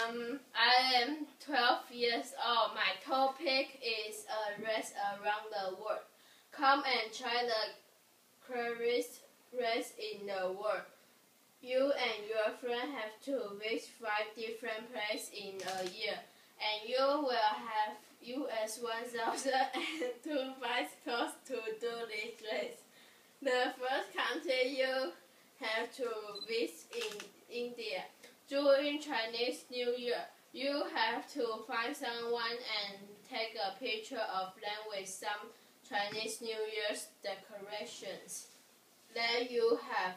I am 12 years old. My topic is a race around the world. Come and try the craziest race in the world. You and your friend have to visit 5 different places in a year, and you will have US 1,002 bicycles to do this race. The first country you have to visit is India. During Chinese New Year, you have to find someone and take a picture of them with some Chinese New Year's decorations that you have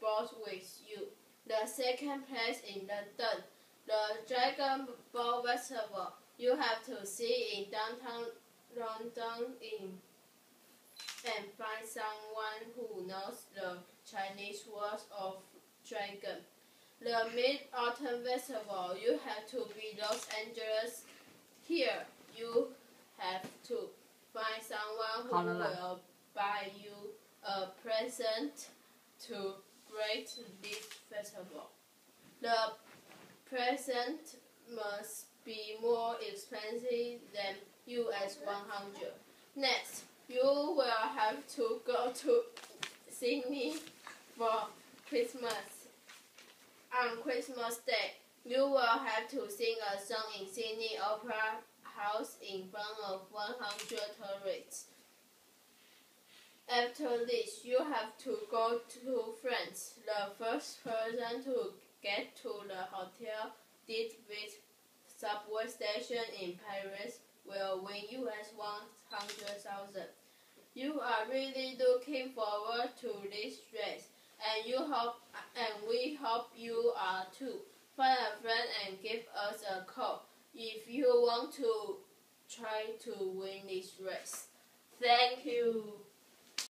brought with you. The second place in London, the Dragon Ball Festival. You have to see in downtown London and find someone who knows the Chinese words of dragon. The Mid-Autumn Festival, you have to be Los Angeles. Here, you have to find someone who will buy you a present to greet this festival. The present must be more expensive than US 100. Next, you will have to go to Sydney for Christmas. On Christmas Day, you will have to sing a song in Sydney Opera House in front of 100 tourists. After this, you have to go to France. The first person to get to the hotel did with subway station in Paris will win US 100,000. You are really looking forward to this race, and we hope you are too. Find a friend and give us a call if you want to try to win this race. Thank you.